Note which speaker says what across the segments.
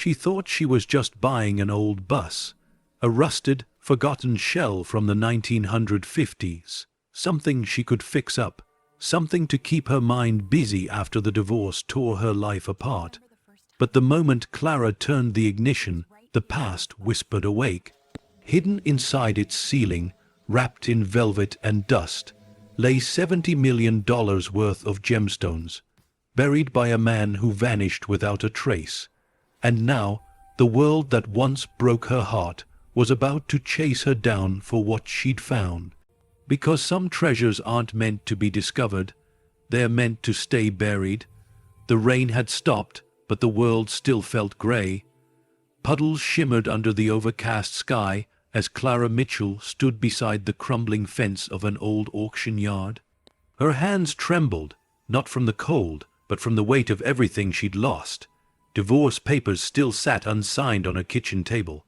Speaker 1: She thought she was just buying an old bus, a rusted, forgotten shell from the 1950s, something she could fix up, something to keep her mind busy after the divorce tore her life apart. But the moment Clara turned the ignition, the past whispered awake. Hidden inside its ceiling, wrapped in velvet and dust, lay $70 million worth of gemstones, buried by a man who vanished without a trace. And now, the world that once broke her heart was about to chase her down for what she'd found. Because some treasures aren't meant to be discovered, they're meant to stay buried. The rain had stopped, but the world still felt grey. Puddles shimmered under the overcast sky as Clara Mitchell stood beside the crumbling fence of an old auction yard. Her hands trembled, not from the cold, but from the weight of everything she'd lost. Divorce papers still sat unsigned on her kitchen table.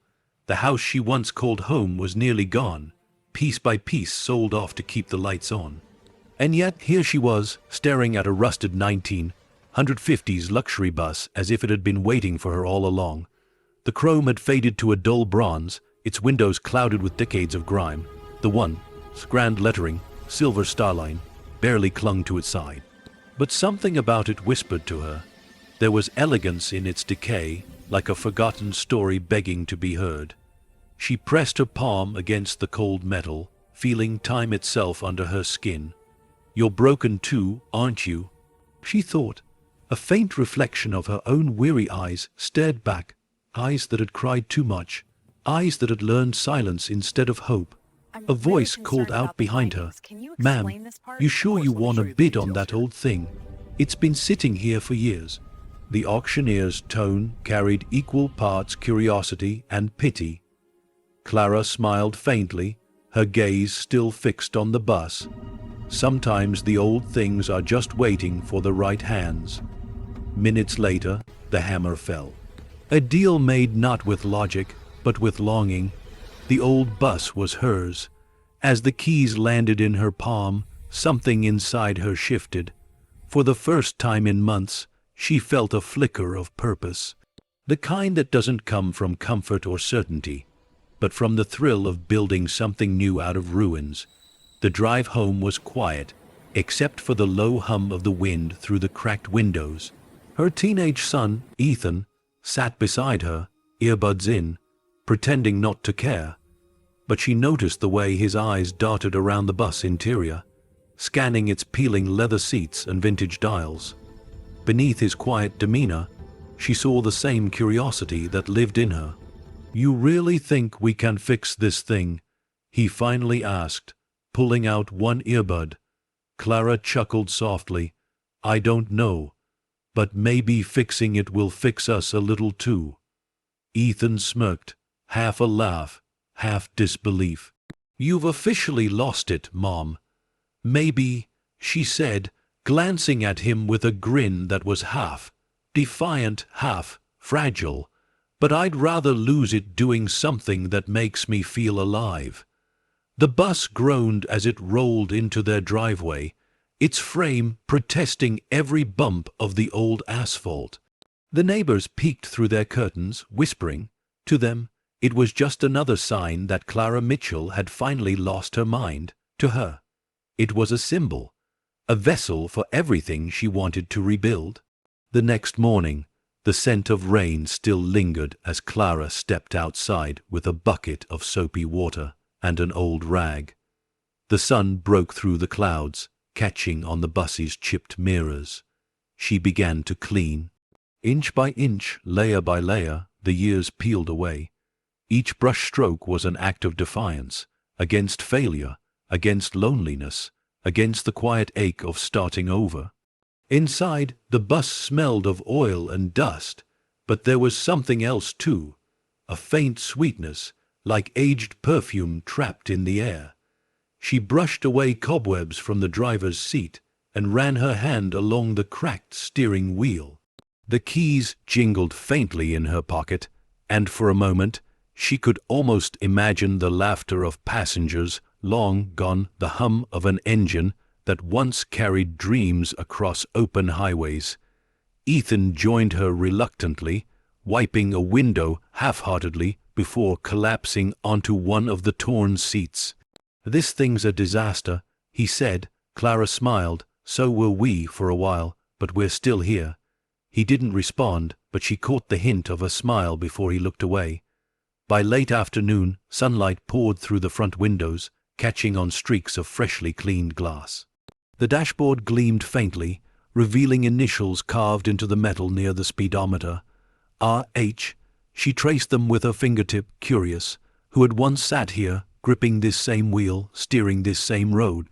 Speaker 1: The house she once called home was nearly gone, piece by piece sold off to keep the lights on. And yet here she was, staring at a rusted 1950s luxury bus as if it had been waiting for her all along. The chrome had faded to a dull bronze, its windows clouded with decades of grime. The one, grand lettering, silver starline, barely clung to its side. But something about it whispered to her. There was elegance in its decay, like a forgotten story begging to be heard. She pressed her palm against the cold metal, feeling time itself under her skin. "You're broken too, aren't you?" she thought. A faint reflection of her own weary eyes stared back, eyes that had cried too much, eyes that had learned silence instead of hope. A voice called out behind her, "Ma'am, you sure you want to bid on that old thing? It's been sitting here for years." The auctioneer's tone carried equal parts curiosity and pity. Clara smiled faintly, her gaze still fixed on the bus. Sometimes the old things are just waiting for the right hands. Minutes later, the hammer fell. A deal made not with logic, but with longing. The old bus was hers. As the keys landed in her palm, something inside her shifted. For the first time in months, she felt a flicker of purpose. The kind that doesn't come from comfort or certainty, but from the thrill of building something new out of ruins. The drive home was quiet, except for the low hum of the wind through the cracked windows. Her teenage son, Ethan, sat beside her, earbuds in, pretending not to care. But she noticed the way his eyes darted around the bus interior, scanning its peeling leather seats and vintage dials. Beneath his quiet demeanor, she saw the same curiosity that lived in her. "You really think we can fix this thing?" he finally asked, pulling out one earbud. Clara chuckled softly. "I don't know, but maybe fixing it will fix us a little too." Ethan smirked, half a laugh, half disbelief. "You've officially lost it, Mom." "Maybe," she said, glancing at him with a grin that was half defiant, half fragile. "But I'd rather lose it doing something that makes me feel alive." The bus groaned as it rolled into their driveway, its frame protesting every bump of the old asphalt. The neighbors peeked through their curtains, whispering. To them, it was just another sign that Clara Mitchell had finally lost her mind. To her, it was a symbol, a vessel for everything she wanted to rebuild. The next morning, the scent of rain still lingered as Clara stepped outside with a bucket of soapy water and an old rag. The sun broke through the clouds, catching on the bus's chipped mirrors. She began to clean. Inch by inch, layer by layer, the years peeled away. Each brush stroke was an act of defiance, against failure, against loneliness, against the quiet ache of starting over. Inside, the bus smelled of oil and dust, but there was something else too, a faint sweetness, like aged perfume trapped in the air. She brushed away cobwebs from the driver's seat and ran her hand along the cracked steering wheel. The keys jingled faintly in her pocket, and for a moment she could almost imagine the laughter of passengers long gone, the hum of an engine that once carried dreams across open highways. Ethan joined her reluctantly, wiping a window half-heartedly before collapsing onto one of the torn seats. "This thing's a disaster," he said. Clara smiled. "So were we for a while, but we're still here." He didn't respond, but she caught the hint of a smile before he looked away. By late afternoon, sunlight poured through the front windows, catching on streaks of freshly cleaned glass. The dashboard gleamed faintly, revealing initials carved into the metal near the speedometer. RH. She traced them with her fingertip, curious. Who had once sat here, gripping this same wheel, steering this same road?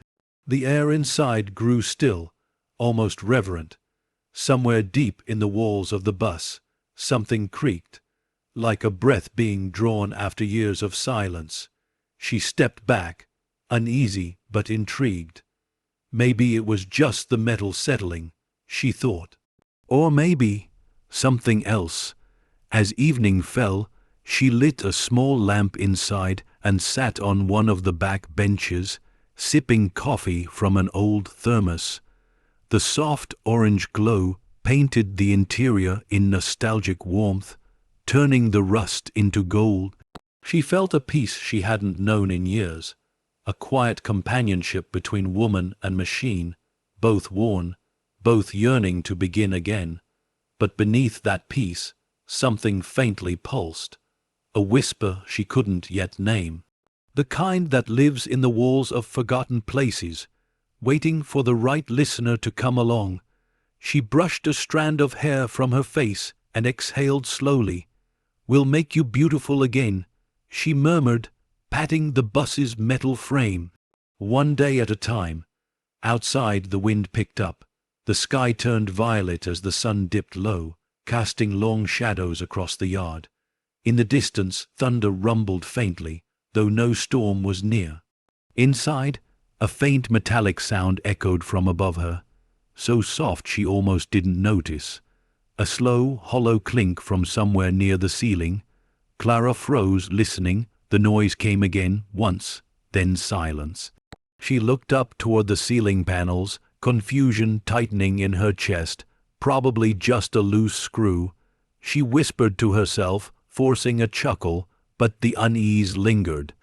Speaker 1: The air inside grew still, almost reverent. Somewhere deep in the walls of the bus, something creaked, like a breath being drawn after years of silence. She stepped back, uneasy but intrigued. Maybe it was just the metal settling, she thought. Or maybe something else. As evening fell, she lit a small lamp inside and sat on one of the back benches, sipping coffee from an old thermos. The soft orange glow painted the interior in nostalgic warmth, turning the rust into gold. She felt a peace she hadn't known in years, a quiet companionship between woman and machine, both worn, both yearning to begin again. But beneath that peace, something faintly pulsed, a whisper she couldn't yet name. The kind that lives in the walls of forgotten places, waiting for the right listener to come along. She brushed a strand of hair from her face and exhaled slowly. "We'll make you beautiful again," she murmured, patting the bus's metal frame. One day at a time. Outside the wind picked up. The sky turned violet as the sun dipped low, casting long shadows across the yard. In the distance, thunder rumbled faintly, though no storm was near. Inside, a faint metallic sound echoed from above her, so soft she almost didn't notice. A slow, hollow clink from somewhere near the ceiling. Clara froze, listening. The noise came again, once, then silence. She looked up toward the ceiling panels, confusion tightening in her chest, probably just a loose screw. She whispered to herself, forcing a chuckle, but the unease lingered.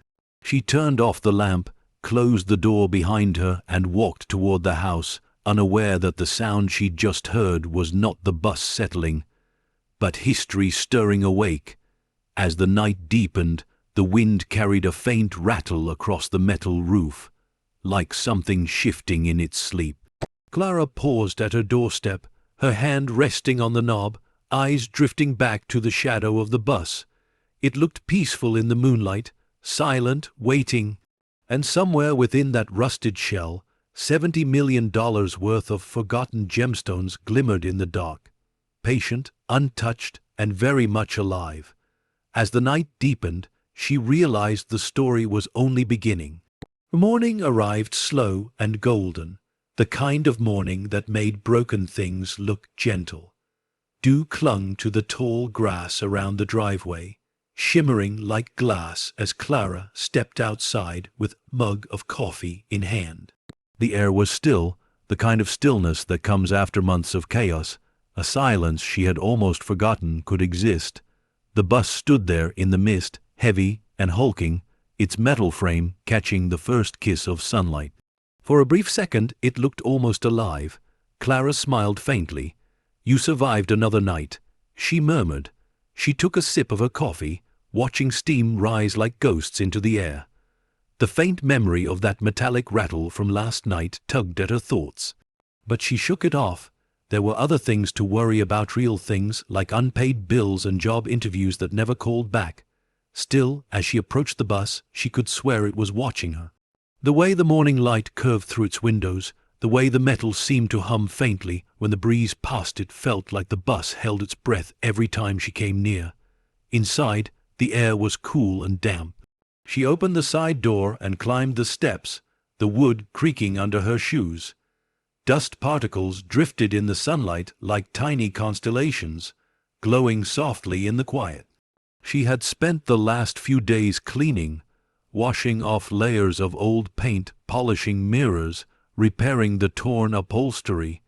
Speaker 1: She turned off the lamp, closed the door behind her and walked toward the house, unaware that the sound she'd just heard was not the bus settling, but history stirring awake. As the night deepened, the wind carried a faint rattle across the metal roof, like something shifting in its sleep. Clara paused at her doorstep, her hand resting on the knob, eyes drifting back to the shadow of the bus. It looked peaceful in the moonlight, silent, waiting. And somewhere within that rusted shell, $70 million worth of forgotten gemstones glimmered in the dark, patient, untouched, and very much alive. As the night deepened, she realized the story was only beginning. Morning arrived slow and golden, the kind of morning that made broken things look gentle. Dew clung to the tall grass around the driveway, shimmering like glass as Clara stepped outside with a mug of coffee in hand. The air was still, the kind of stillness that comes after months of chaos, a silence she had almost forgotten could exist. The bus stood there in the mist, heavy and hulking, its metal frame catching the first kiss of sunlight. For a brief second it looked almost alive. Clara smiled faintly. "You survived another night," she murmured. She took a sip of her coffee, watching steam rise like ghosts into the air. The faint memory of that metallic rattle from last night tugged at her thoughts. But she shook it off. There were other things to worry about, real things like unpaid bills and job interviews that never called back. Still, as she approached the bus, she could swear it was watching her. The way the morning light curved through its windows, the way the metal seemed to hum faintly when the breeze passed it, felt like the bus held its breath every time she came near. Inside, the air was cool and damp. She opened the side door and climbed the steps, the wood creaking under her shoes. Dust particles drifted in the sunlight like tiny constellations, glowing softly in the quiet. She had spent the last few days cleaning, washing off layers of old paint, polishing mirrors, repairing the torn upholstery.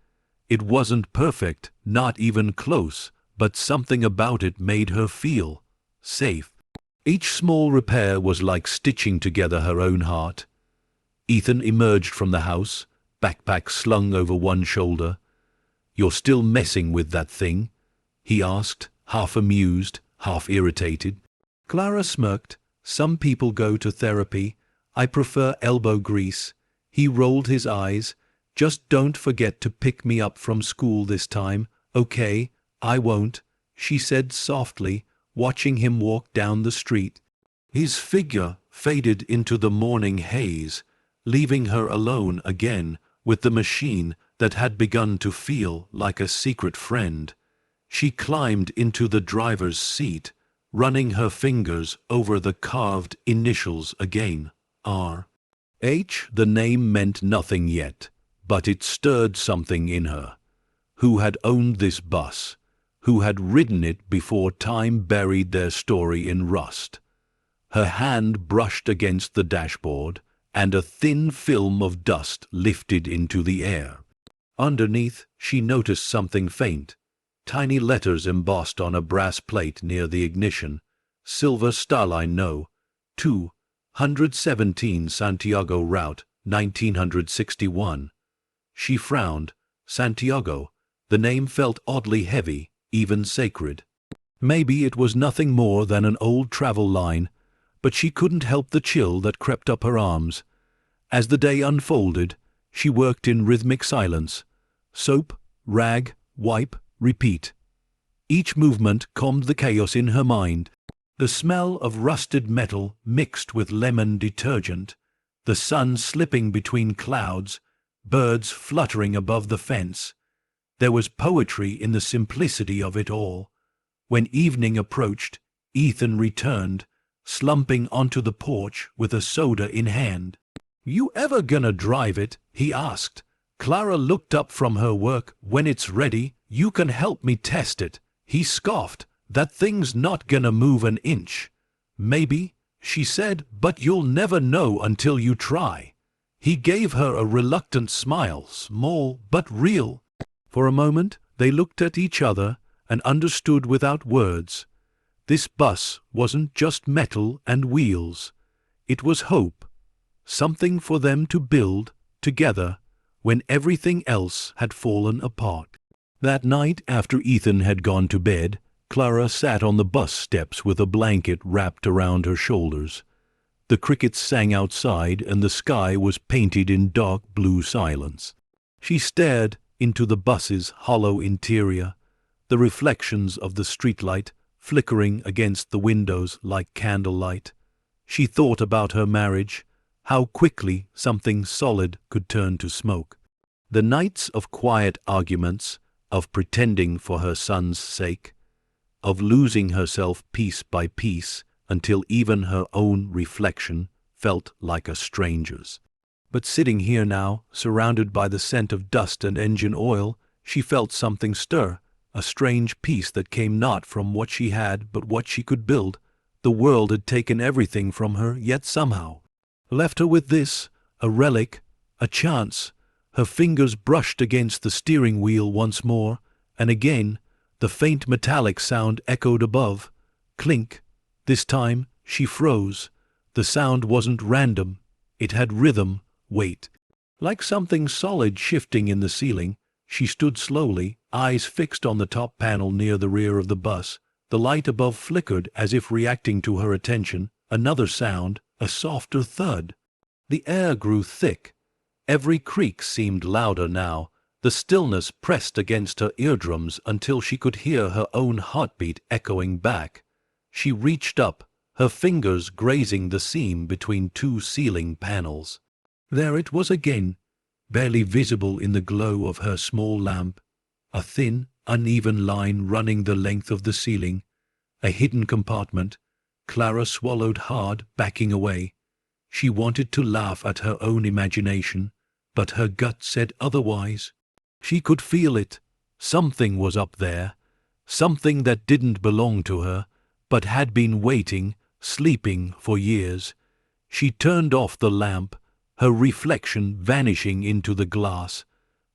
Speaker 1: It wasn't perfect, not even close, but something about it made her feel safe. Each small repair was like stitching together her own heart. Ethan emerged from the house, backpack slung over one shoulder. "You're still messing with that thing?" he asked, half amused, half irritated. Clara smirked. "Some people go to therapy. I prefer elbow grease." He rolled his eyes. "Just don't forget to pick me up from school this time, okay?" "I won't," she said softly, watching him walk down the street. His figure faded into the morning haze, leaving her alone again with the machine that had begun to feel like a secret friend. She climbed into the driver's seat, running her fingers over the carved initials again. R.H. The name meant nothing yet, but it stirred something in her. Who had owned this bus? Who had ridden it before time buried their story in rust? Her hand brushed against the dashboard, and a thin film of dust lifted into the air. Underneath, she noticed something faint. Tiny letters embossed on a brass plate near the ignition. Silver Starline No. 217 Santiago Route, 1961. She frowned. Santiago. The name felt oddly heavy, even sacred. Maybe it was nothing more than an old travel line, but she couldn't help the chill that crept up her arms. As the day unfolded, she worked in rhythmic silence. Soap, rag, wipe, repeat. Each movement calmed the chaos in her mind. The smell of rusted metal mixed with lemon detergent, the sun slipping between clouds, birds fluttering above the fence. There was poetry in the simplicity of it all. When evening approached, Ethan returned, slumping onto the porch with a soda in hand. "You ever gonna drive it?" he asked. Clara looked up from her work. "When it's ready, you can help me test it." He scoffed. "That thing's not gonna move an inch." "Maybe," she said, "but you'll never know until you try." He gave her a reluctant smile, small but real. For a moment they looked at each other and understood without words. This bus wasn't just metal and wheels. It was hope, something for them to build together when everything else had fallen apart. That night, after Ethan had gone to bed, Clara sat on the bus steps with a blanket wrapped around her shoulders. The crickets sang outside and the sky was painted in dark blue silence. She stared into the bus's hollow interior, the reflections of the streetlight flickering against the windows like candlelight. She thought about her marriage, how quickly something solid could turn to smoke. The nights of quiet arguments, of pretending for her son's sake, of losing herself piece by piece until even her own reflection felt like a stranger's. But sitting here now, surrounded by the scent of dust and engine oil, she felt something stir, a strange peace that came not from what she had but what she could build. The world had taken everything from her, yet somehow left her with this, a relic, a chance. Her fingers brushed against the steering wheel once more, and again the faint metallic sound echoed above. Clink. This time she froze. The sound wasn't random. It had rhythm, weight. Like something solid shifting in the ceiling, she stood slowly, eyes fixed on the top panel near the rear of the bus. The light above flickered as if reacting to her attention. Another sound, a softer thud. The air grew thick. Every creak seemed louder now. The stillness pressed against her eardrums until she could hear her own heartbeat echoing back. She reached up, her fingers grazing the seam between two ceiling panels. There it was again, barely visible in the glow of her small lamp, a thin, uneven line running the length of the ceiling, a hidden compartment. Clara swallowed hard, backing away. She wanted to laugh at her own imagination, but her gut said otherwise. She could feel it. Something was up there, something that didn't belong to her, but had been waiting, sleeping for years. She turned off the lamp, her reflection vanishing into the glass.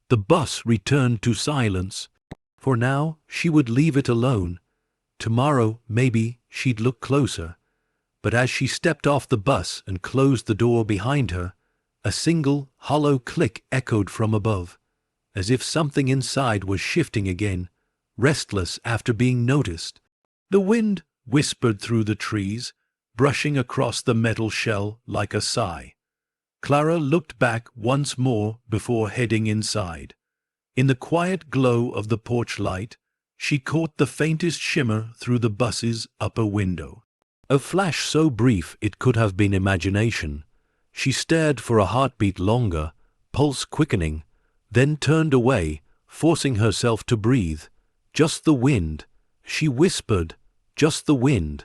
Speaker 1: The bus returned to silence. For now, she would leave it alone. Tomorrow, maybe, she'd look closer. But as she stepped off the bus and closed the door behind her, a single, hollow click echoed from above, as if something inside was shifting again, restless after being noticed. The wind whispered through the trees, brushing across the metal shell like a sigh. Clara looked back once more before heading inside. In the quiet glow of the porch light, she caught the faintest shimmer through the bus's upper window. A flash so brief it could have been imagination. She stared for a heartbeat longer, pulse quickening, then turned away, forcing herself to breathe. Just the wind, she whispered, just the wind.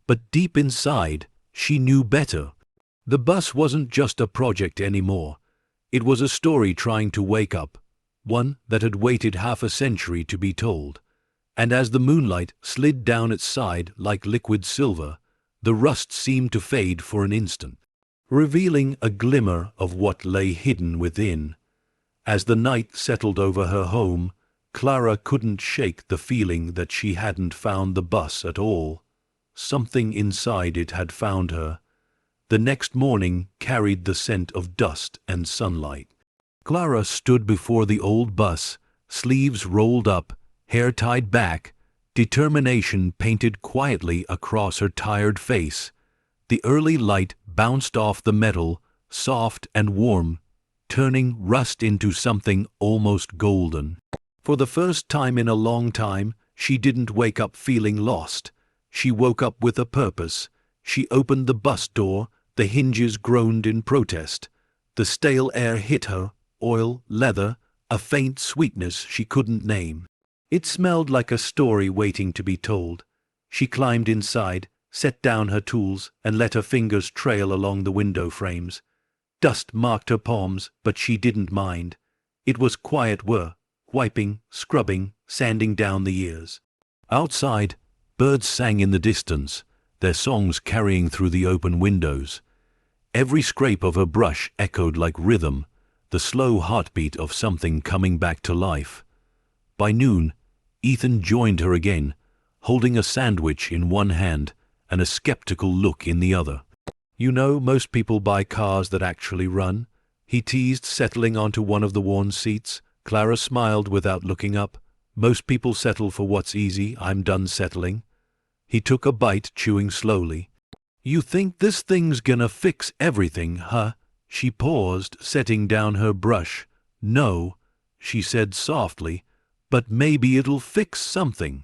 Speaker 1: But deep inside, she knew better. The bus wasn't just a project anymore. It was a story trying to wake up, one that had waited half a century to be told. And as the moonlight slid down its side like liquid silver, the rust seemed to fade for an instant, revealing a glimmer of what lay hidden within. As the night settled over her home, Clara couldn't shake the feeling that she hadn't found the bus at all. Something inside it had found her. The next morning carried the scent of dust and sunlight. Clara stood before the old bus, sleeves rolled up, hair tied back, determination painted quietly across her tired face. The early light bounced off the metal, soft and warm, turning rust into something almost golden. For the first time in a long time, she didn't wake up feeling lost. She woke up with a purpose. She opened the bus door, the hinges groaned in protest. The stale air hit her, oil, leather, a faint sweetness she couldn't name. It smelled like a story waiting to be told. She climbed inside, set down her tools, and let her fingers trail along the window frames. Dust marked her palms, but she didn't mind. It was quiet work, wiping, scrubbing, sanding down the years. Outside, birds sang in the distance, their songs carrying through the open windows. Every scrape of her brush echoed like rhythm, the slow heartbeat of something coming back to life. By noon, Ethan joined her again, holding a sandwich in one hand and a skeptical look in the other. "You know, most people buy cars that actually run," he teased, settling onto one of the worn seats. Clara smiled without looking up. "Most people settle for what's easy. I'm done settling." He took a bite, chewing slowly. "You think this thing's gonna fix everything, huh?" She paused, setting down her brush. "No," she said softly, "but maybe it'll fix something."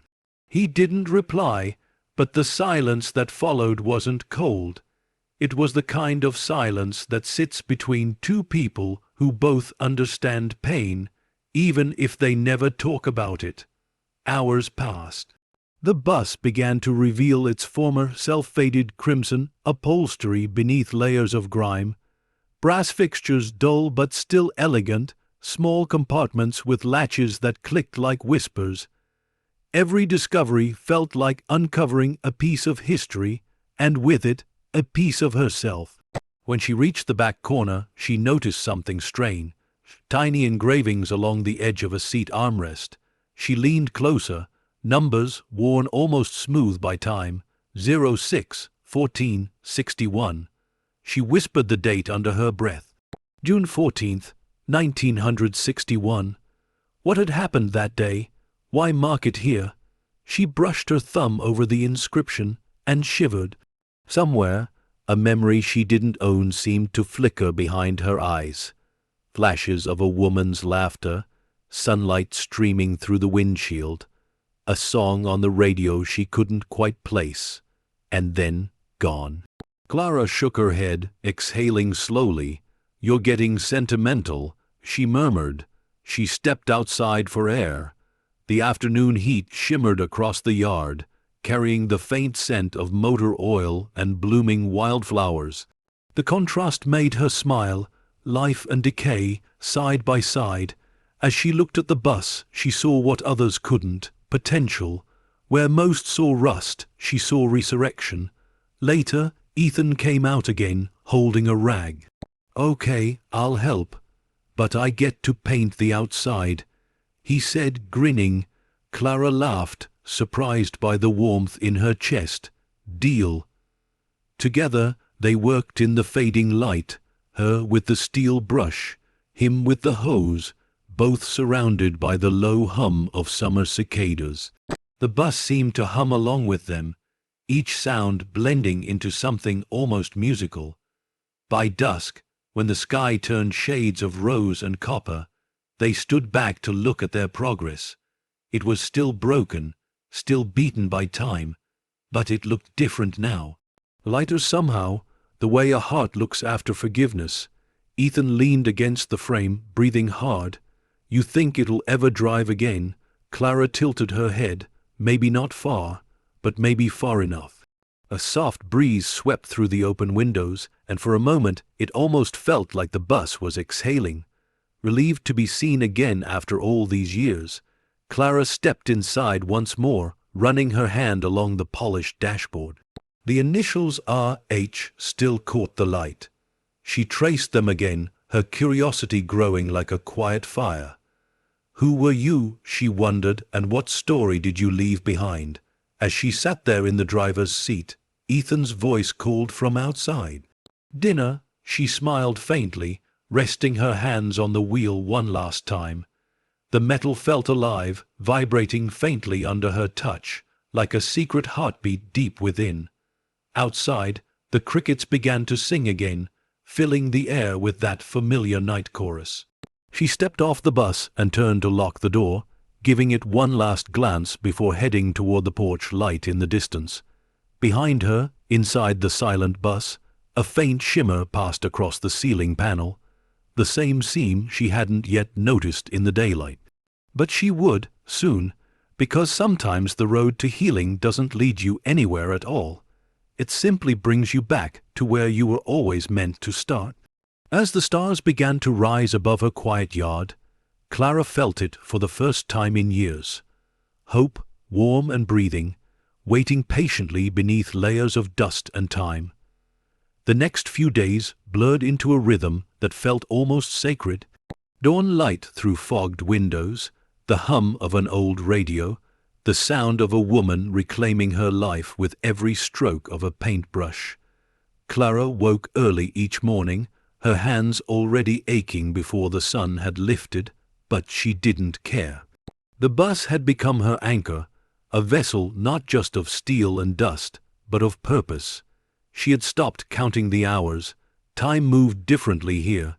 Speaker 1: He didn't reply, but the silence that followed wasn't cold. It was the kind of silence that sits between two people who both understand pain, even if they never talk about it. Hours passed. The bus began to reveal its former self-faded crimson upholstery beneath layers of grime. Brass fixtures dull but still elegant, small compartments with latches that clicked like whispers. Every discovery felt like uncovering a piece of history, and with it, a piece of herself. When she reached the back corner, she noticed something strange. Tiny engravings along the edge of a seat armrest. She leaned closer, numbers worn almost smooth by time, 06-14-61. She whispered the date under her breath. June 14th, 1961. What had happened that day? Why mark it here? She brushed her thumb over the inscription and shivered. Somewhere, a memory she didn't own seemed to flicker behind her eyes. Flashes of a woman's laughter, sunlight streaming through the windshield, a song on the radio she couldn't quite place, and then gone. Clara shook her head, exhaling slowly. "You're getting sentimental," she murmured. She stepped outside for air. The afternoon heat shimmered across the yard, carrying the faint scent of motor oil and blooming wildflowers. The contrast made her smile, life and decay, side by side. As she looked at the bus, she saw what others couldn't, potential. Where most saw rust, she saw resurrection. Later, Ethan came out again, holding a rag. "Okay, I'll help. But I get to paint the outside," he said, grinning, Clara laughed, surprised by the warmth in her chest. Deal. Together they worked in the fading light, her with the steel brush, him with the hose, both surrounded by the low hum of summer cicadas. The bus seemed to hum along with them, each sound blending into something almost musical. By dusk, when the sky turned shades of rose and copper, they stood back to look at their progress. It was still broken, still beaten by time, but it looked different now. Lighter somehow, the way a heart looks after forgiveness. Ethan leaned against the frame, breathing hard. You think it'll ever drive again? Clara tilted her head, maybe not far, but maybe far enough. A soft breeze swept through the open windows, and for a moment it almost felt like the bus was exhaling. Relieved to be seen again after all these years, Clara stepped inside once more, running her hand along the polished dashboard. The initials R.H. still caught the light. She traced them again, her curiosity growing like a quiet fire. Who were you, she wondered, and what story did you leave behind? As she sat there in the driver's seat, Ethan's voice called from outside. Dinner, she smiled faintly, resting her hands on the wheel one last time. The metal felt alive, vibrating faintly under her touch, like a secret heartbeat deep within. Outside, the crickets began to sing again, filling the air with that familiar night chorus. She stepped off the bus and turned to lock the door, giving it one last glance before heading toward the porch light in the distance. Behind her, inside the silent bus, a faint shimmer passed across the ceiling panel, the same seam she hadn't yet noticed in the daylight. But she would, soon, because sometimes the road to healing doesn't lead you anywhere at all. It simply brings you back to where you were always meant to start. As the stars began to rise above her quiet yard, Clara felt it for the first time in years. Hope, warm and breathing, waiting patiently beneath layers of dust and time. The next few days blurred into a rhythm that felt almost sacred. Dawn light through fogged windows, the hum of an old radio, the sound of a woman reclaiming her life with every stroke of a paintbrush. Clara woke early each morning, her hands already aching before the sun had lifted, but she didn't care. The bus had become her anchor, a vessel not just of steel and dust, but of purpose. She had stopped counting the hours. Time moved differently here.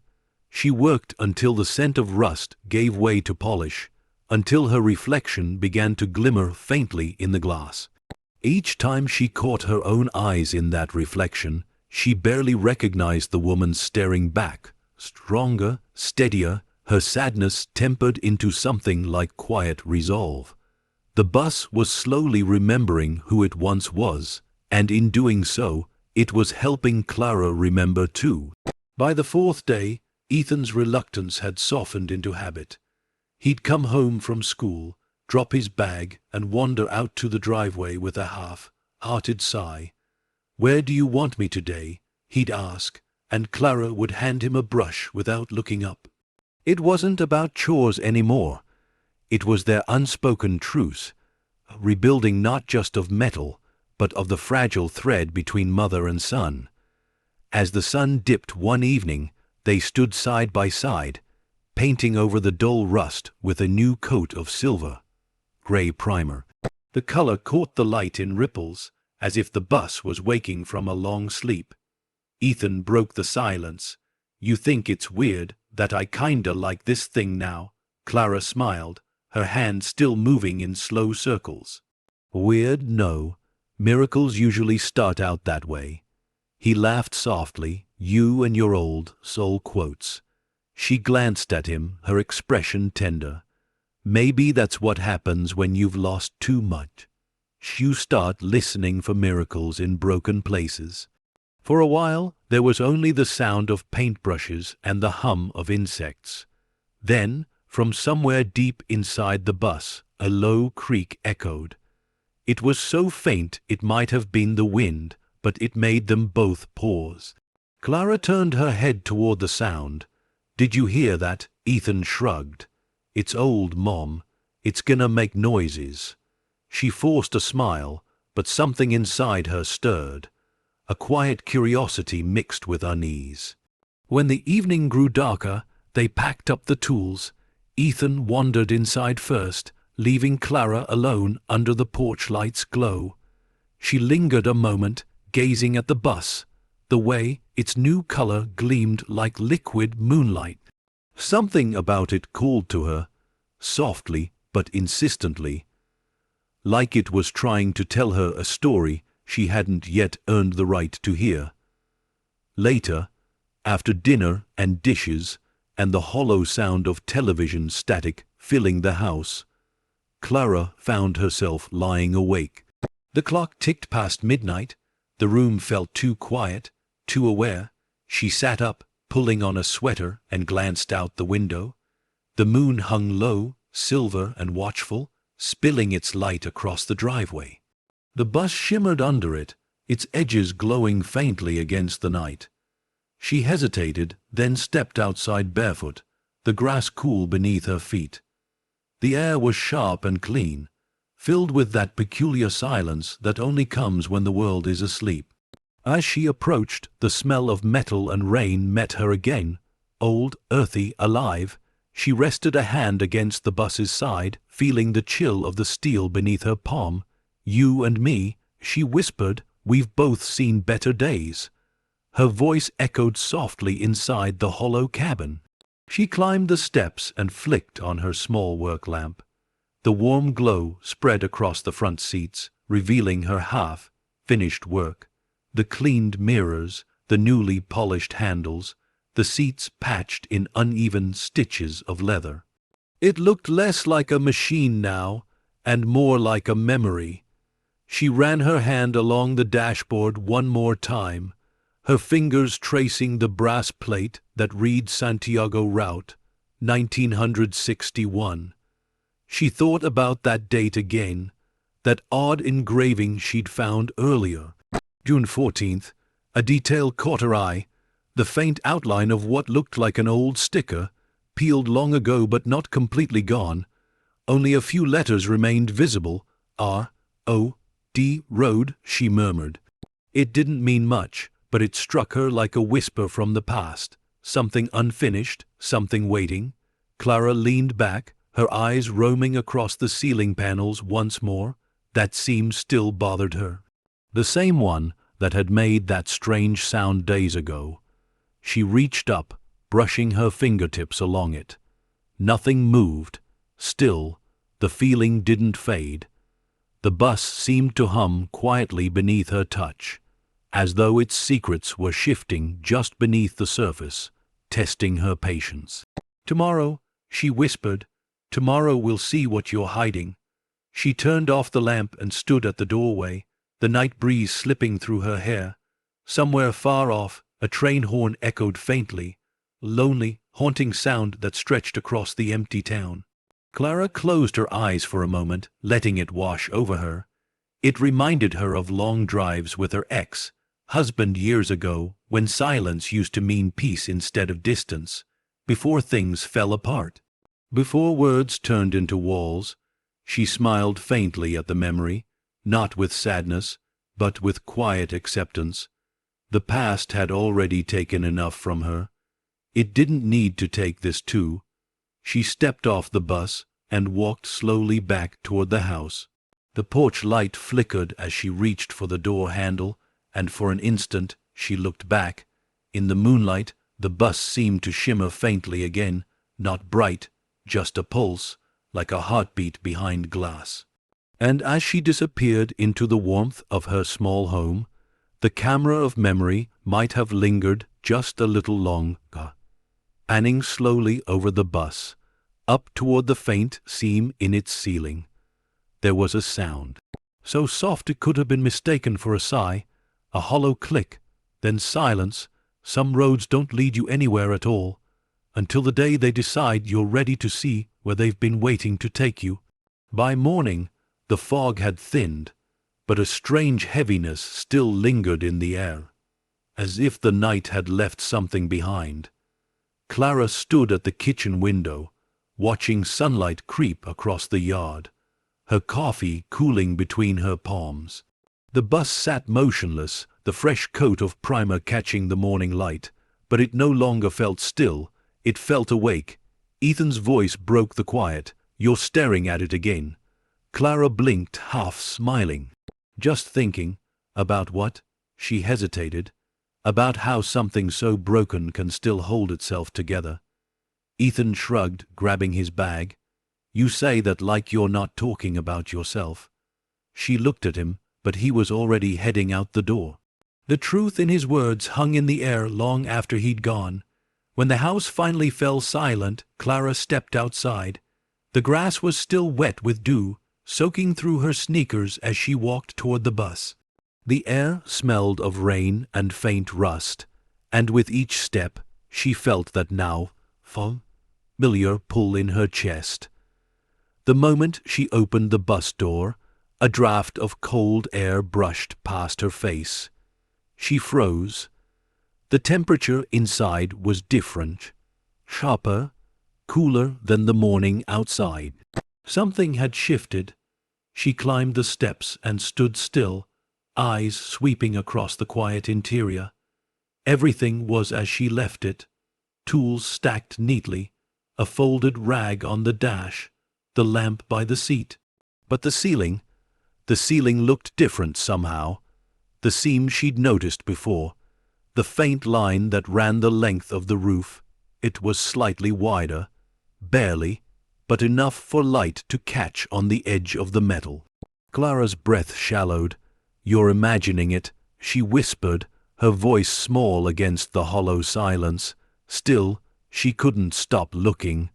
Speaker 1: She worked until the scent of rust gave way to polish, until her reflection began to glimmer faintly in the glass. Each time she caught her own eyes in that reflection, she barely recognized the woman staring back, stronger, steadier, her sadness tempered into something like quiet resolve. The bus was slowly remembering who it once was, and in doing so, it was helping Clara remember too. By the fourth day, Ethan's reluctance had softened into habit. He'd come home from school, drop his bag, and wander out to the driveway with a half-hearted sigh. "Where do you want me today?" he'd ask, and Clara would hand him a brush without looking up. It wasn't about chores anymore. It was their unspoken truce, a rebuilding not just of metal, but of the fragile thread between mother and son. As the sun dipped one evening, they stood side by side, painting over the dull rust with a new coat of silver, gray primer. The color caught the light in ripples, as if the bus was waking from a long sleep. Ethan broke the silence. "You think it's weird that I kinda like this thing now?" Clara smiled, her hand still moving in slow circles. "Weird, no. Miracles usually start out that way." He laughed softly. "You and your old soul quotes." She glanced at him, her expression tender. "Maybe that's what happens when you've lost too much. You start listening for miracles in broken places." For a while, there was only the sound of paintbrushes and the hum of insects. Then, from somewhere deep inside the bus, a low creak echoed. It was so faint it might have been the wind, but it made them both pause. Clara turned her head toward the sound. "Did you hear that?" Ethan shrugged. "It's old Mom. It's gonna make noises. She forced a smile, but something inside her stirred. A quiet curiosity mixed with unease. When the evening grew darker, they packed up the tools. Ethan wandered inside first, leaving Clara alone under the porch light's glow. She lingered a moment, gazing at the bus, the way its new color gleamed like liquid moonlight. Something about it called to her, softly but insistently, like it was trying to tell her a story she hadn't yet earned the right to hear. Later, after dinner and dishes, and the hollow sound of television static filling the house, Clara found herself lying awake. The clock ticked past midnight. The room felt too quiet, too aware. She sat up, pulling on a sweater, and glanced out the window. The moon hung low, silver and watchful, spilling its light across the driveway. The bus shimmered under it, its edges glowing faintly against the night. She hesitated, then stepped outside barefoot, the grass cool beneath her feet. The air was sharp and clean, filled with that peculiar silence that only comes when the world is asleep. As she approached, the smell of metal and rain met her again, old, earthy, alive. She rested a hand against the bus's side, feeling the chill of the steel beneath her palm. "You and me," she whispered, "we've both seen better days." Her voice echoed softly inside the hollow cabin. She climbed the steps and flicked on her small work lamp. The warm glow spread across the front seats, revealing her half-finished work. The cleaned mirrors, the newly polished handles, the seats patched in uneven stitches of leather. It looked less like a machine now, and more like a memory. She ran her hand along the dashboard one more time, her fingers tracing the brass plate that read Santiago Route, 1961. She thought about that date again, that odd engraving she'd found earlier. June 14th, a detail caught her eye, the faint outline of what looked like an old sticker, peeled long ago but not completely gone. Only a few letters remained visible. R.O.D. Road, she murmured. It didn't mean much, but it struck her like a whisper from the past. Something unfinished, something waiting. Clara leaned back, her eyes roaming across the ceiling panels once more. That seam still bothered her. The same one that had made that strange sound days ago. She reached up, brushing her fingertips along it. Nothing moved. Still, the feeling didn't fade. The bus seemed to hum quietly beneath her touch, as though its secrets were shifting just beneath the surface, testing her patience. "Tomorrow," she whispered, "tomorrow we'll see what you're hiding." She turned off the lamp and stood at the doorway, the night breeze slipping through her hair. Somewhere far off, a train horn echoed faintly, a lonely, haunting sound that stretched across the empty town. Clara closed her eyes for a moment, letting it wash over her. It reminded her of long drives with her ex-husband years ago, when silence used to mean peace instead of distance, before things fell apart. Before words turned into walls, she smiled faintly at the memory, not with sadness, but with quiet acceptance. The past had already taken enough from her. It didn't need to take this too. She stepped off the bus and walked slowly back toward the house. The porch light flickered as she reached for the door handle, and for an instant she looked back. In the moonlight, the bus seemed to shimmer faintly again, not bright, just a pulse, like a heartbeat behind glass. And as she disappeared into the warmth of her small home, the camera of memory might have lingered just a little longer, panning slowly over the bus, up toward the faint seam in its ceiling. There was a sound, so soft it could have been mistaken for a sigh, a hollow click, then silence. Some roads don't lead you anywhere at all, until the day they decide you're ready to see where they've been waiting to take you. By morning, the fog had thinned, but a strange heaviness still lingered in the air, as if the night had left something behind. Clara stood at the kitchen window, watching sunlight creep across the yard, her coffee cooling between her palms. The bus sat motionless, the fresh coat of primer catching the morning light, but it no longer felt still, it felt awake. Ethan's voice broke the quiet. "You're staring at it again." Clara blinked, half smiling. "Just thinking." "About what?" She hesitated. "About how something so broken can still hold itself together." Ethan shrugged, grabbing his bag. "You say that like you're not talking about yourself." She looked at him, but he was already heading out the door. The truth in his words hung in the air long after he'd gone. When the house finally fell silent, Clara stepped outside. The grass was still wet with dew, soaking through her sneakers as she walked toward the bus. The air smelled of rain and faint rust, and with each step she felt that now familiar pull in her chest. The moment she opened the bus door, a draft of cold air brushed past her face. She froze. The temperature inside was different, sharper, cooler than the morning outside. Something had shifted. She climbed the steps and stood still, eyes sweeping across the quiet interior. Everything was as she left it. Tools stacked neatly, a folded rag on the dash, the lamp by the seat. But the ceiling looked different somehow. The seam she'd noticed before, the faint line that ran the length of the roof, it was slightly wider, barely, but enough for light to catch on the edge of the metal. Clara's breath shallowed. "You're imagining it," she whispered, her voice small against the hollow silence. Still, she couldn't stop looking.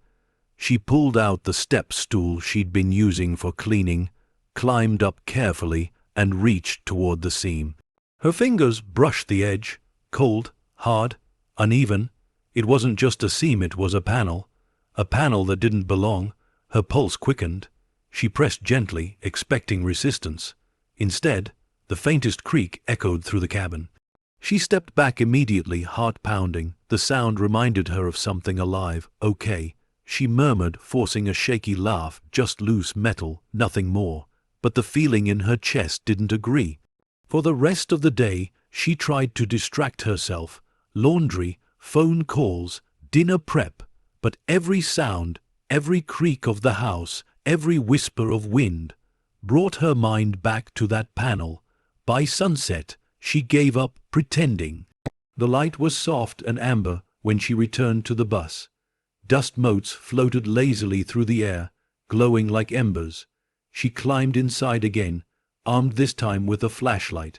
Speaker 1: She pulled out the step stool she'd been using for cleaning, climbed up carefully, and reached toward the seam. Her fingers brushed the edge, cold, hard, uneven. It wasn't just a seam, it was a panel that didn't belong. Her pulse quickened. She pressed gently, expecting resistance. Instead, the faintest creak echoed through the cabin. She stepped back immediately, heart pounding. The sound reminded her of something alive. "Okay," she murmured, forcing a shaky laugh. "Just loose metal, nothing more." But the feeling in her chest didn't agree. For the rest of the day, she tried to distract herself. Laundry, phone calls, dinner prep. But every sound, every creak of the house, every whisper of wind, brought her mind back to that panel. By sunset, she gave up pretending. The light was soft and amber when she returned to the bus. Dust motes floated lazily through the air, glowing like embers. She climbed inside again, armed this time with a flashlight.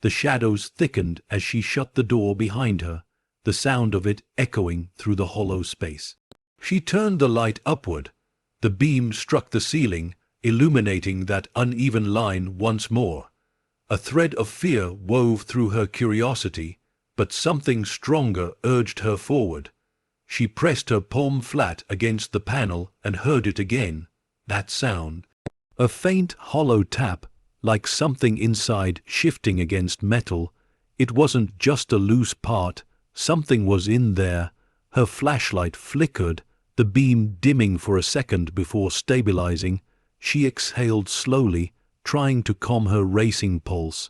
Speaker 1: The shadows thickened as she shut the door behind her, the sound of it echoing through the hollow space. She turned the light upward. The beam struck the ceiling, illuminating that uneven line once more. A thread of fear wove through her curiosity, but something stronger urged her forward. She pressed her palm flat against the panel and heard it again, that sound. A faint, hollow tap, like something inside shifting against metal. It wasn't just a loose part, something was in there. Her flashlight flickered, the beam dimming for a second before stabilizing. She exhaled slowly, trying to calm her racing pulse.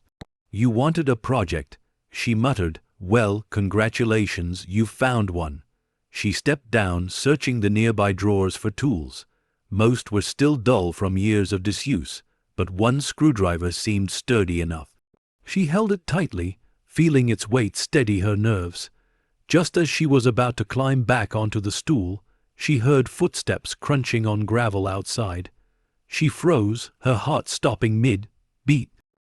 Speaker 1: "You wanted a project," she muttered. "Well, congratulations, you've found one." She stepped down, searching the nearby drawers for tools. Most were still dull from years of disuse, but one screwdriver seemed sturdy enough. She held it tightly, feeling its weight steady her nerves. Just as she was about to climb back onto the stool, she heard footsteps crunching on gravel outside. She froze, her heart stopping mid-beat.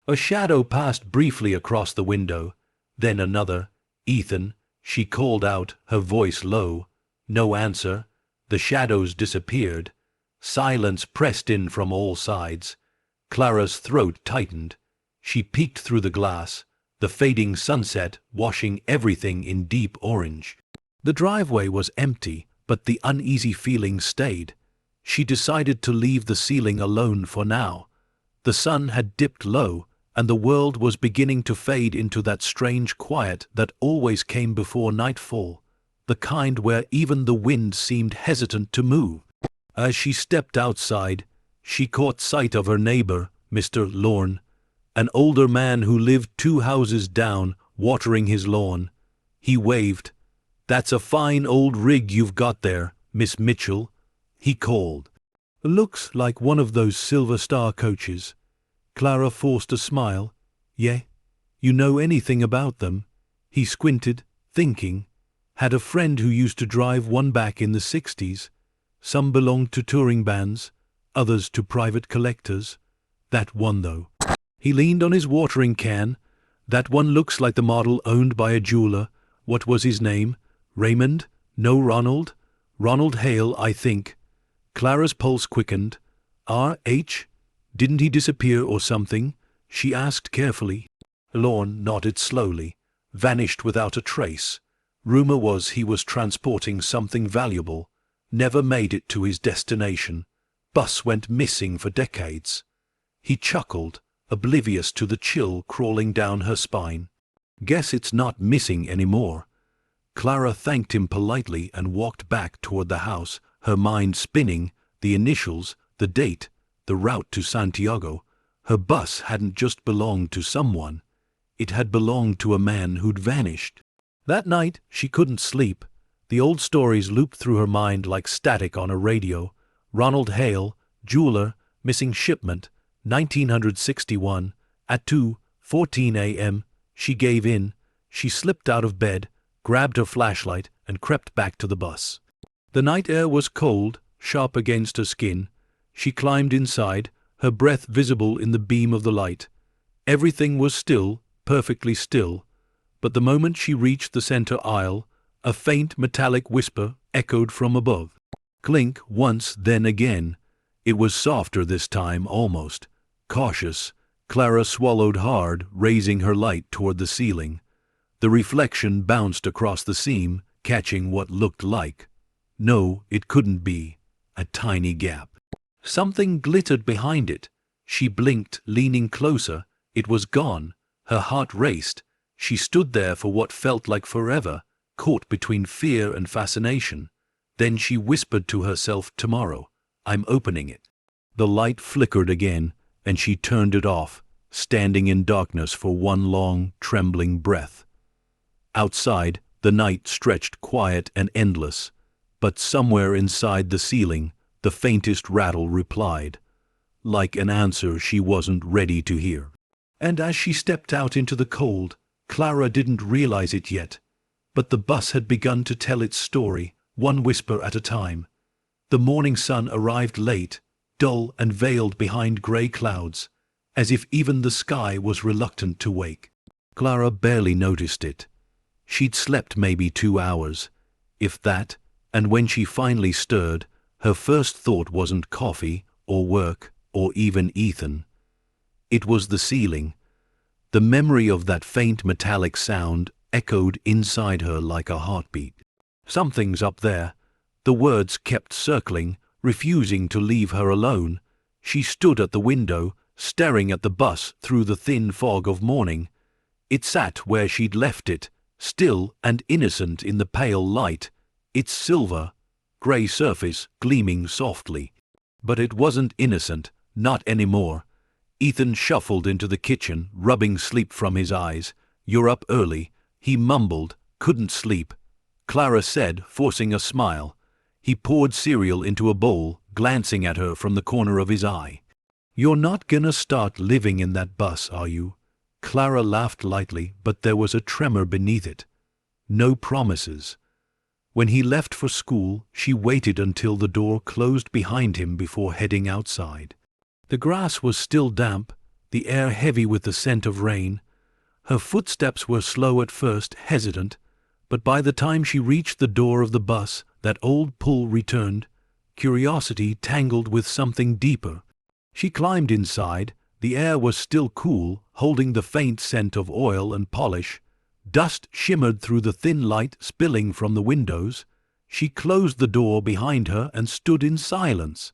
Speaker 1: A shadow passed briefly across the window, then another. "Ethan," she called out, her voice low. No answer. The shadows disappeared. Silence pressed in from all sides. Clara's throat tightened. She peeked through the glass, the fading sunset washing everything in deep orange. The driveway was empty, but the uneasy feeling stayed. She decided to leave the ceiling alone for now. The sun had dipped low, and the world was beginning to fade into that strange quiet that always came before nightfall, the kind where even the wind seemed hesitant to move. As she stepped outside, she caught sight of her neighbor, Mr. Lorne, an older man who lived 2 houses down, watering his lawn. He waved. "That's a fine old rig you've got there, Miss Mitchell," he called. "Looks like one of those Silver Star coaches." Clara forced a smile. "Yeah, you know anything about them?" He squinted, thinking. Had a friend who used to drive one back in the 60s. Some belonged to touring bands, others to private collectors. That one, though. He leaned on his watering can. "That one looks like the model owned by a jeweler. What was his name? Raymond? No, Ronald? Ronald Hale, I think." Clara's pulse quickened. "R.H.? Didn't he disappear or something?" she asked carefully. Lorne nodded slowly. "Vanished without a trace. Rumor was he was transporting something valuable. Never made it to his destination. Bus went missing for decades." He chuckled, oblivious to the chill crawling down her spine. "Guess it's not missing anymore." Clara thanked him politely and walked back toward the house, her mind spinning, the initials, the date, the route to Santiago. Her bus hadn't just belonged to someone. It had belonged to a man who'd vanished. That night, she couldn't sleep. The old stories looped through her mind like static on a radio. Ronald Hale, jeweler, missing shipment, 1961, at 2:14 a.m. She gave in. She slipped out of bed, grabbed her flashlight, and crept back to the bus. The night air was cold, sharp against her skin. She climbed inside, her breath visible in the beam of the light. Everything was still, perfectly still. But the moment she reached the center aisle, a faint metallic whisper echoed from above. Clink once, then again. It was softer this time, almost. Cautious, Clara swallowed hard, raising her light toward the ceiling. The reflection bounced across the seam, catching what looked like. No, it couldn't be. A tiny gap. Something glittered behind it. She blinked, leaning closer. It was gone. Her heart raced. She stood there for what felt like forever, caught between fear and fascination. Then she whispered to herself, "Tomorrow, I'm opening it." The light flickered again, and she turned it off, standing in darkness for one long, trembling breath. Outside, the night stretched quiet and endless, but somewhere inside the ceiling, the faintest rattle replied, like an answer she wasn't ready to hear. And as she stepped out into the cold, Clara didn't realize it yet, but the bus had begun to tell its story, one whisper at a time. The morning sun arrived late, dull and veiled behind gray clouds, as if even the sky was reluctant to wake. Clara barely noticed it. She'd slept maybe 2 hours, if that, and when she finally stirred, her first thought wasn't coffee, or work, or even Ethan. It was the ceiling. The memory of that faint metallic sound echoed inside her like a heartbeat. "Something's up there." The words kept circling, refusing to leave her alone. She stood at the window, staring at the bus through the thin fog of morning. It sat where she'd left it, still and innocent in the pale light, its silver, grey surface gleaming softly. But it wasn't innocent, not anymore. Ethan shuffled into the kitchen, rubbing sleep from his eyes. "You're up early," he mumbled. "Couldn't sleep," Clara said, forcing a smile. He poured cereal into a bowl, glancing at her from the corner of his eye. "You're not gonna start living in that bus, are you?" Clara laughed lightly, but there was a tremor beneath it. No promises. When he left for school, she waited until the door closed behind him before heading outside. The grass was still damp, the air heavy with the scent of rain. Her footsteps were slow at first, hesitant, but by the time she reached the door of the bus, that old pull returned, curiosity tangled with something deeper. She climbed inside. The air was still cool, holding the faint scent of oil and polish. Dust shimmered through the thin light spilling from the windows. She closed the door behind her and stood in silence.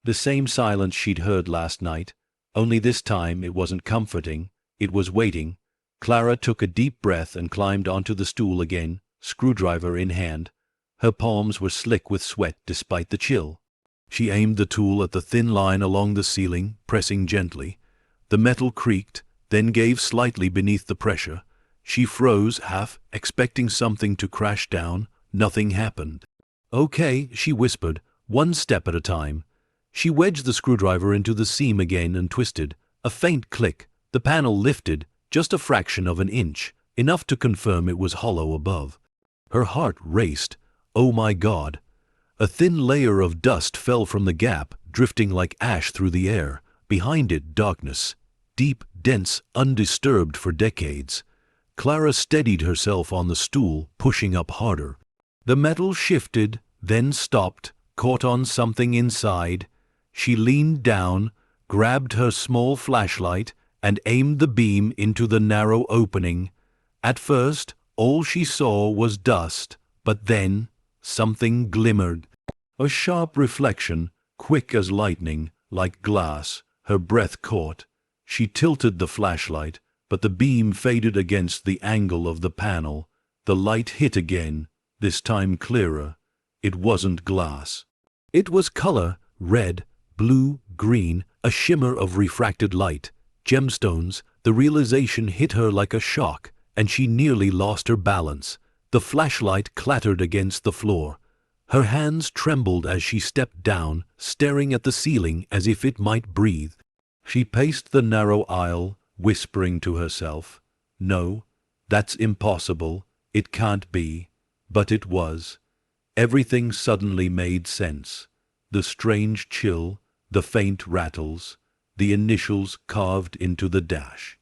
Speaker 1: The same silence she'd heard last night, only this time it wasn't comforting, it was waiting. Clara took a deep breath and climbed onto the stool again, screwdriver in hand. Her palms were slick with sweat despite the chill. She aimed the tool at the thin line along the ceiling, pressing gently. The metal creaked, then gave slightly beneath the pressure. She froze, half expecting something to crash down. Nothing happened. "Okay," she whispered, "one step at a time." She wedged the screwdriver into the seam again and twisted. A faint click. The panel lifted, just a fraction of an inch, enough to confirm it was hollow above. Her heart raced. Oh my God! A thin layer of dust fell from the gap, drifting like ash through the air. Behind it, darkness. Deep, dense, undisturbed for decades. Clara steadied herself on the stool, pushing up harder. The metal shifted, then stopped, caught on something inside. She leaned down, grabbed her small flashlight, and aimed the beam into the narrow opening. At first, all she saw was dust, but then something glimmered. A sharp reflection, quick as lightning, like glass. Her breath caught. She tilted the flashlight, but the beam faded against the angle of the panel. The light hit again, this time clearer. It wasn't glass. It was color, red, blue, green, a shimmer of refracted light. Gemstones. The realization hit her like a shock, and she nearly lost her balance. The flashlight clattered against the floor. Her hands trembled as she stepped down, staring at the ceiling as if it might breathe. She paced the narrow aisle, whispering to herself, "No, that's impossible. It can't be." But it was. Everything suddenly made sense. The strange chill, the faint rattles, the initials carved into the dash.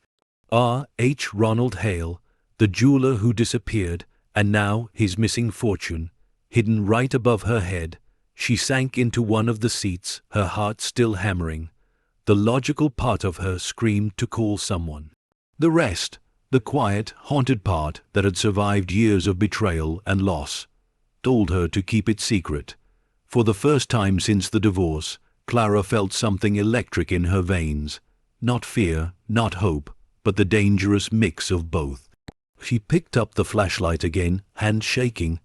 Speaker 1: R. H. Ronald Hale, the jeweler who disappeared, and now his missing fortune, hidden right above her head. She sank into one of the seats, her heart still hammering. The logical part of her screamed to call someone. The rest, the quiet, haunted part that had survived years of betrayal and loss, told her to keep it secret. For the first time since the divorce, Clara felt something electric in her veins. Not fear, not hope, but the dangerous mix of both. She picked up the flashlight again, hand shaking.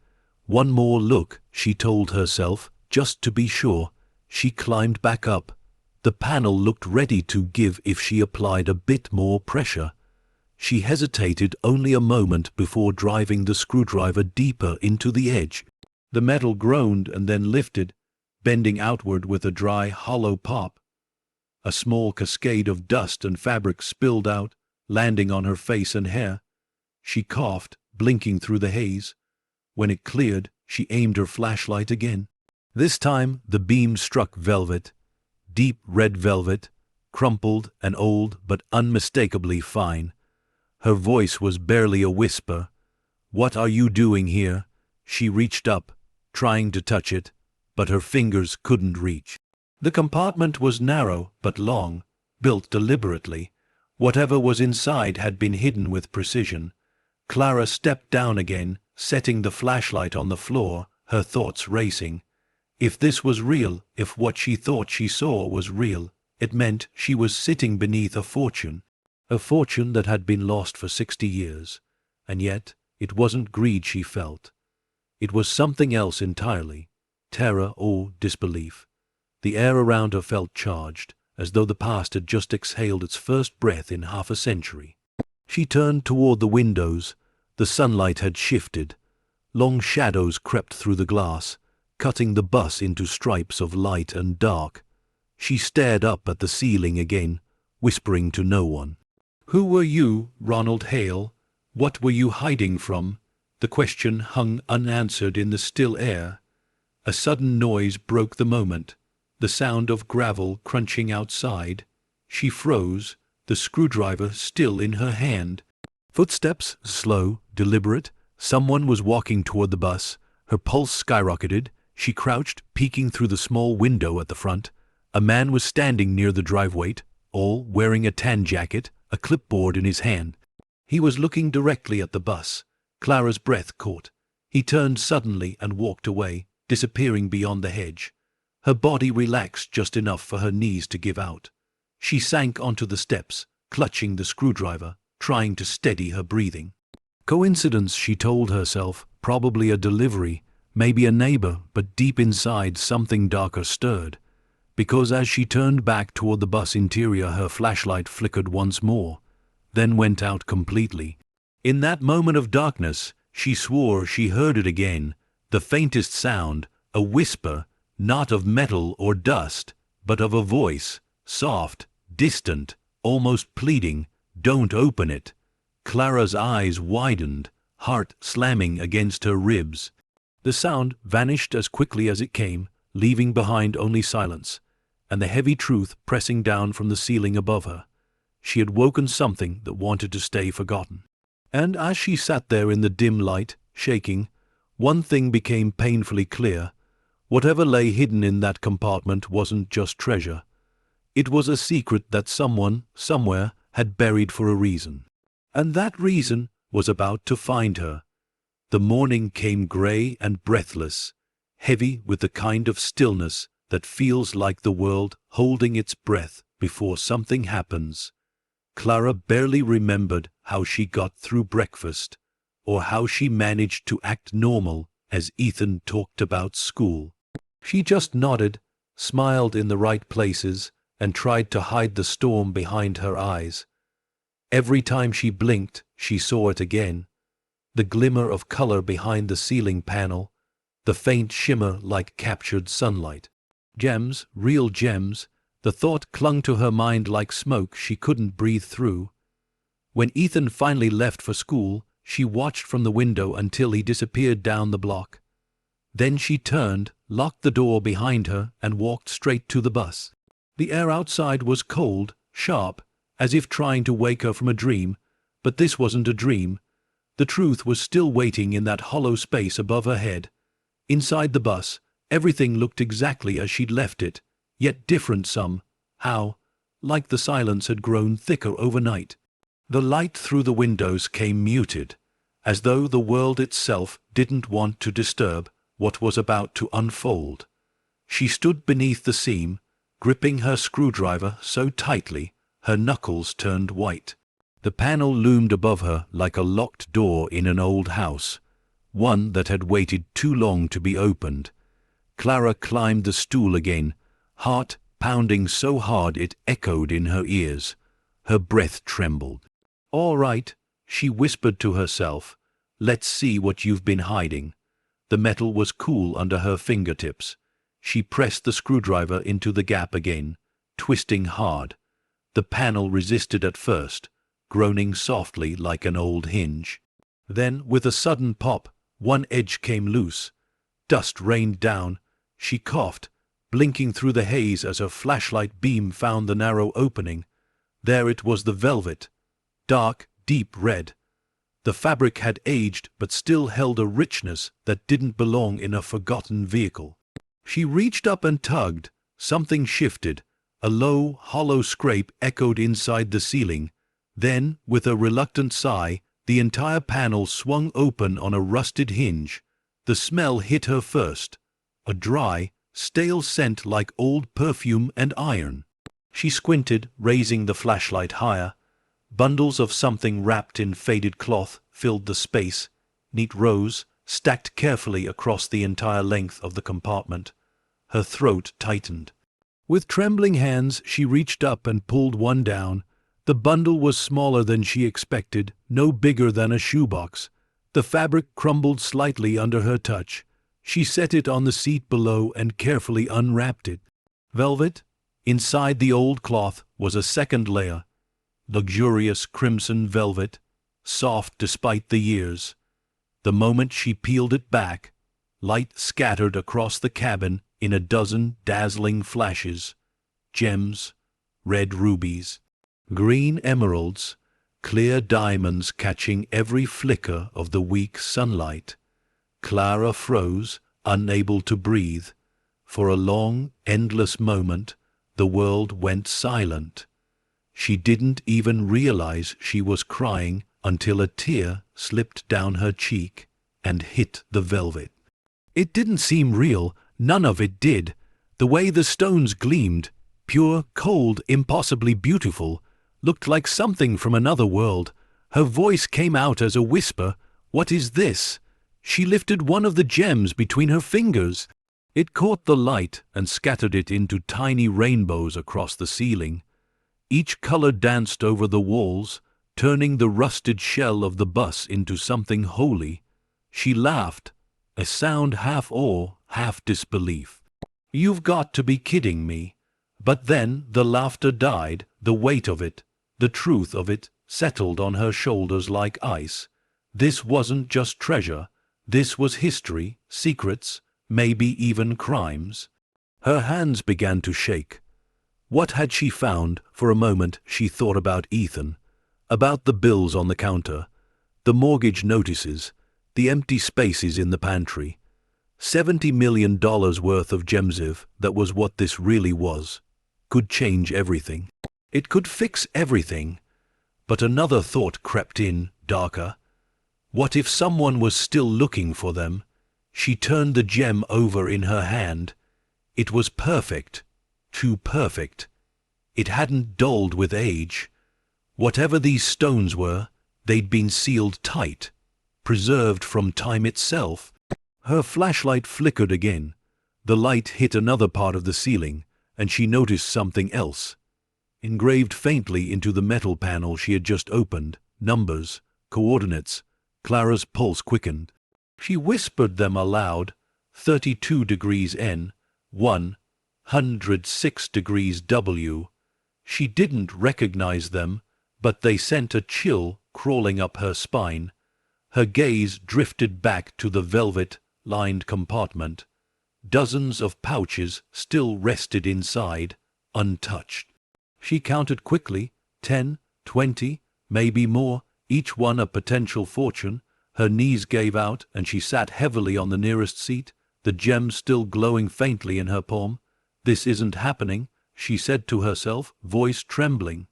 Speaker 1: One more look, she told herself, just to be sure. She climbed back up. The panel looked ready to give if she applied a bit more pressure. She hesitated only a moment before driving the screwdriver deeper into the edge. The metal groaned and then lifted, bending outward with a dry, hollow pop. A small cascade of dust and fabric spilled out, landing on her face and hair. She coughed, blinking through the haze. When it cleared, she aimed her flashlight again. This time, the beam struck velvet. Deep red velvet, crumpled and old but unmistakably fine. Her voice was barely a whisper. "What are you doing here?" She reached up, trying to touch it, but her fingers couldn't reach. The compartment was narrow but long, built deliberately. Whatever was inside had been hidden with precision. Clara stepped down again, setting the flashlight on the floor, her thoughts racing. If this was real, if what she thought she saw was real, it meant she was sitting beneath a fortune that had been lost for 60 years. And yet, it wasn't greed she felt. It was something else entirely, terror or disbelief. The air around her felt charged, as though the past had just exhaled its first breath in half a century. She turned toward the windows. The sunlight had shifted. Long shadows crept through the glass, cutting the bus into stripes of light and dark. She stared up at the ceiling again, whispering to no one. "Who were you, Ronald Hale? What were you hiding from?" The question hung unanswered in the still air. A sudden noise broke the moment, the sound of gravel crunching outside. She froze, the screwdriver still in her hand. Footsteps, slow, deliberate. Someone was walking toward the bus. Her pulse skyrocketed. She crouched, peeking through the small window at the front. A man was standing near the driveway, all wearing a tan jacket, a clipboard in his hand. He was looking directly at the bus. Clara's breath caught. He turned suddenly and walked away, disappearing beyond the hedge. Her body relaxed just enough for her knees to give out. She sank onto the steps, clutching the screwdriver, trying to steady her breathing. Coincidence, she told herself, probably a delivery, maybe a neighbor, but deep inside something darker stirred, because as she turned back toward the bus interior her flashlight flickered once more, then went out completely. In that moment of darkness, she swore she heard it again, the faintest sound, a whisper, not of metal or dust, but of a voice, soft, distant, almost pleading, "Don't open it." Clara's eyes widened, heart slamming against her ribs. The sound vanished as quickly as it came, leaving behind only silence, and the heavy truth pressing down from the ceiling above her. She had woken something that wanted to stay forgotten. And as she sat there in the dim light, shaking, one thing became painfully clear. Whatever lay hidden in that compartment wasn't just treasure. It was a secret that someone, somewhere, had buried for a reason. And that reason was about to find her. The morning came gray and breathless, heavy with the kind of stillness that feels like the world holding its breath before something happens. Clara barely remembered how she got through breakfast, or how she managed to act normal as Ethan talked about school. She just nodded, smiled in the right places, and tried to hide the storm behind her eyes. Every time she blinked, she saw it again. The glimmer of color behind the ceiling panel, the faint shimmer like captured sunlight. Gems, real gems. The thought clung to her mind like smoke she couldn't breathe through. When Ethan finally left for school, she watched from the window until he disappeared down the block. Then she turned, locked the door behind her, and walked straight to the bus. The air outside was cold, sharp, as if trying to wake her from a dream, but this wasn't a dream. The truth was still waiting in that hollow space above her head. Inside the bus, everything looked exactly as she'd left it, yet different somehow, like the silence had grown thicker overnight. The light through the windows came muted, as though the world itself didn't want to disturb what was about to unfold. She stood beneath the seam, gripping her screwdriver so tightly her knuckles turned white. The panel loomed above her like a locked door in an old house, one that had waited too long to be opened. Clara climbed the stool again, heart pounding so hard it echoed in her ears. Her breath trembled. "All right," she whispered to herself. "Let's see what you've been hiding." The metal was cool under her fingertips. She pressed the screwdriver into the gap again, twisting hard. The panel resisted at first, groaning softly like an old hinge. Then, with a sudden pop, one edge came loose. Dust rained down. She coughed, blinking through the haze as her flashlight beam found the narrow opening. There it was, the velvet. Dark, deep red. The fabric had aged but still held a richness that didn't belong in a forgotten vehicle. She reached up and tugged. Something shifted. A low, hollow scrape echoed inside the ceiling. Then, with a reluctant sigh, the entire panel swung open on a rusted hinge. The smell hit her first. A dry, stale scent like old perfume and iron. She squinted, raising the flashlight higher. Bundles of something wrapped in faded cloth filled the space, neat rows, stacked carefully across the entire length of the compartment. Her throat tightened. With trembling hands, she reached up and pulled one down. The bundle was smaller than she expected, no bigger than a shoebox. The fabric crumbled slightly under her touch. She set it on the seat below and carefully unwrapped it. Velvet? Inside the old cloth was a second layer. Luxurious crimson velvet, soft despite the years. The moment she peeled it back, light scattered across the cabin in a dozen dazzling flashes. Gems, red rubies, green emeralds, clear diamonds catching every flicker of the weak sunlight. Clara froze, unable to breathe. For a long, endless moment, the world went silent. She didn't even realize she was crying until a tear slipped down her cheek and hit the velvet. It didn't seem real, none of it did. The way the stones gleamed, pure, cold, impossibly beautiful, looked like something from another world. Her voice came out as a whisper. "What is this?" She lifted one of the gems between her fingers. It caught the light and scattered it into tiny rainbows across the ceiling. Each color danced over the walls, turning the rusted shell of the bus into something holy. She laughed, a sound half awe, half disbelief. "You've got to be kidding me." But then the laughter died, the weight of it, the truth of it, settled on her shoulders like ice. This wasn't just treasure, this was history, secrets, maybe even crimes. Her hands began to shake. What had she found? For a moment she thought about Ethan, about the bills on the counter, the mortgage notices, the empty spaces in the pantry. $70 million worth of Gemsiv, that was what this really was, could change everything. It could fix everything. But another thought crept in, darker. What if someone was still looking for them? She turned the gem over in her hand. It was perfect, too perfect. It hadn't dulled with age. Whatever these stones were, they'd been sealed tight, preserved from time itself. Her flashlight flickered again. The light hit another part of the ceiling, and she noticed something else. Engraved faintly into the metal panel she had just opened, numbers, coordinates. Clara's pulse quickened. She whispered them aloud. 32 degrees N, 106 degrees W. She didn't recognize them, but they sent a chill crawling up her spine. Her gaze drifted back to the velvet-lined compartment. Dozens of pouches still rested inside, untouched. She counted quickly, 10, 20, maybe more, each one a potential fortune. Her knees gave out, and she sat heavily on the nearest seat, the gem still glowing faintly in her palm. "This isn't happening," she said to herself, voice trembling.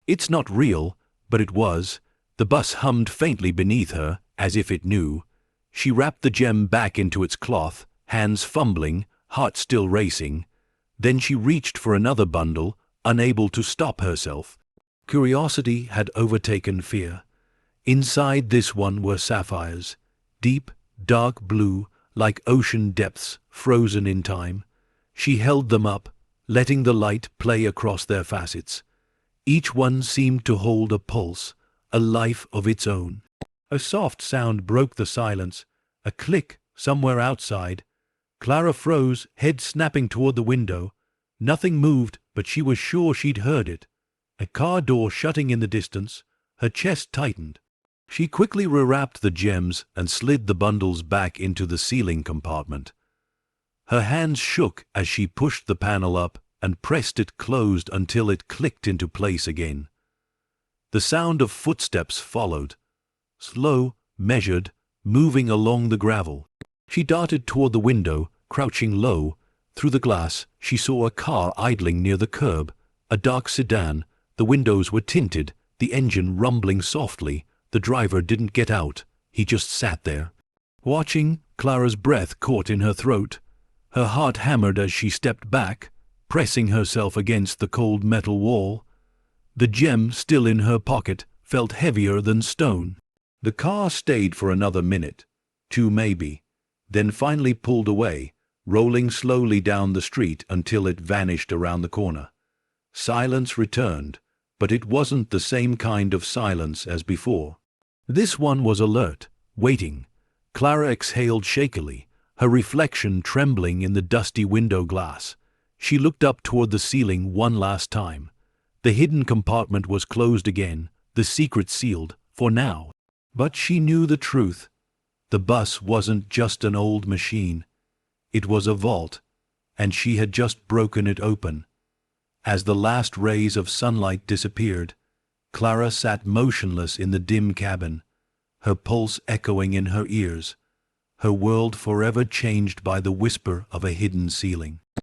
Speaker 1: It's not real, but it was. The bus hummed faintly beneath her, as if it knew. She wrapped the gem back into its cloth, hands fumbling, heart still racing. Then she reached for another bundle, unable to stop herself. Curiosity had overtaken fear. Inside this one were sapphires, deep, dark blue, like ocean depths, frozen in time. She held them up, letting the light play across their facets. Each one seemed to hold a pulse, a life of its own. A soft sound broke the silence, a click somewhere outside. Clara froze, head snapping toward the window. Nothing moved, but she was sure she'd heard it. A car door shutting in the distance. Her chest tightened. She quickly rewrapped the gems and slid the bundles back into the ceiling compartment. Her hands shook as she pushed the panel up and pressed it closed until it clicked into place again. The sound of footsteps followed, slow, measured, moving along the gravel. She darted toward the window, crouching low. Through the glass, she saw a car idling near the curb, a dark sedan. The windows were tinted, the engine rumbling softly. The driver didn't get out, he just sat there. Watching, Clara's breath caught in her throat. Her heart hammered as she stepped back, pressing herself against the cold metal wall. The gem, still in her pocket, felt heavier than stone. The car stayed for another minute, 2 maybe, then finally pulled away, rolling slowly down the street until it vanished around the corner. Silence returned, but it wasn't the same kind of silence as before. This one was alert, waiting. Clara exhaled shakily, her reflection trembling in the dusty window glass. She looked up toward the ceiling one last time. The hidden compartment was closed again, the secret sealed, for now. But she knew the truth. The bus wasn't just an old machine. It was a vault, and she had just broken it open. As the last rays of sunlight disappeared, Clara sat motionless in the dim cabin, her pulse echoing in her ears, her world forever changed by the whisper of a hidden ceiling.